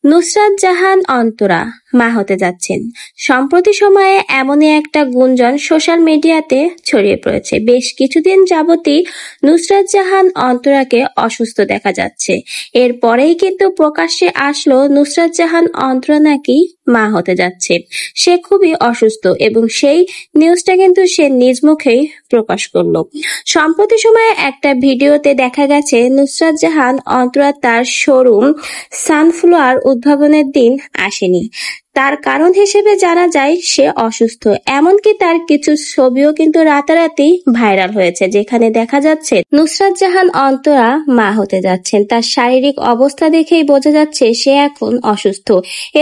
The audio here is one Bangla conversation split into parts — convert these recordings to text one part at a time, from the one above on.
নুসরাত জাহান অন্তরা মা হতে যাচ্ছেন। সম্প্রতি সময়ে এমনই একটা গুঞ্জন সোশ্যাল মিডিয়াতে ছড়িয়ে পড়েছে। বেশ কিছুদিন যাবতই নুসরাত জাহান অন্তরাকে অসুস্থ দেখা যাচ্ছে। এরপরেই কিন্তু প্রকাশ্যে আসলো নুসরাত জাহান অন্তরা নাকি মা হতে যাচ্ছে। সে খুবই অসুস্থ এবং সেই নিউজটা কিন্তু সে নিজ মুখেই প্রকাশ করলো। সম্প্রতি সময়ে একটা ভিডিওতে দেখা গেছে নুসরাত জাহান অন্তরা তার শোরুম সানফ্লাওয়ার উদ্ভাবনের দিন আসেনি। তার কারণ হিসেবে জানা যায় সে অসুস্থ। এমনকি তার কিছু ছবিও কিন্তু রাতারাতি ভাইরাল হয়েছে, যেখানে দেখা যাচ্ছে নুসরাত জাহান অন্তরা মা হতে যাচ্ছেন। তার শারীরিক অবস্থা দেখেই বোঝা যাচ্ছে সে এখন অসুস্থ।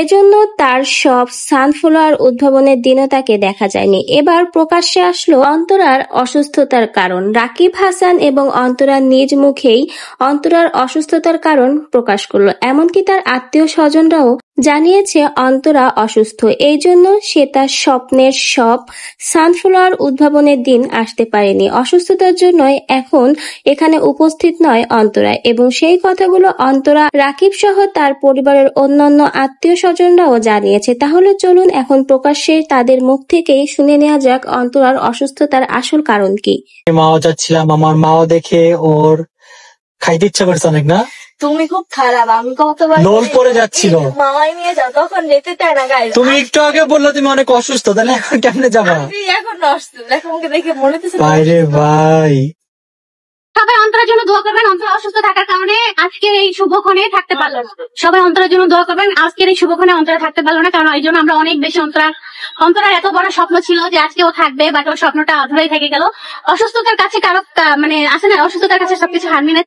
এজন্য তার সব সানফ্লাওয়ার উদ্ভাবনের দিনও তাকে দেখা যায়নি। এবার প্রকাশ্যে আসলো অন্তরার অসুস্থতার কারণ। রাকিব হাসান এবং অন্তরা নিজ মুখেই অন্তরার অসুস্থতার কারণ প্রকাশ করলো। এমনকি তার আত্মীয় স্বজনরাও জানিয়েছে অন্তরা অসুস্থ, এই জন্য সে তার স্বপ্নের সব সানফ্লাওয়ার উদ্ভাবনের দিন আসতে পারেনি। অসুস্থতার জন্যই এখন এখানে উপস্থিত নয় অন্তরা, এবং সেই কথাগুলো অন্তরা, রাকিব সহ তার পরিবারের অন্যান্য আত্মীয় স্বজনরাও জানিয়েছে। তাহলে চলুন এখন প্রকাশ্যে তাদের মুখ থেকেই শুনে নেওয়া যাক অন্তরার অসুস্থতার আসল কারণ কি। মাও যাচ্ছিলাম, আমার মাও দেখে ওর খাইতে ইচ্ছা করছে অনেক। না তুমি খুব খারাপ, আমি কতবার লোল পরে যাচ্ছিল, মামাই নিয়ে যাও, তখন যেতে চায় না গাইজ। তুমি একটু আগে বললো তুমি অনেক অসুস্থ, তাহলে এখন কেমনে যাবা? এখন অসুস্থ, দেখো আমাকে দেখে মনে হচ্ছে বাইরে ভাই। সবাই অন্তরের জন্য দোয়া করবেন। অন্তর অসুস্থ থাকার কারণে আজকের এই শুভক্ষণে থাকতে পারলো না। সবাই অন্তরের জন্য দোয়া করবেন। আজকের এই শুভক্ষণে অন্তরা থাকতে পারলো না, কারণ এই জন্য আমরা অনেক বেশি অন্তরার এত বড় স্বপ্ন ছিল যে আজকে ও থাকবে, বাট ওর স্বপ্নটা অধরাই থেকে গেল। অসুস্থতার কাছে কারো মানে আসে না, অসুস্থতার কাছে সবকিছু হার মেনে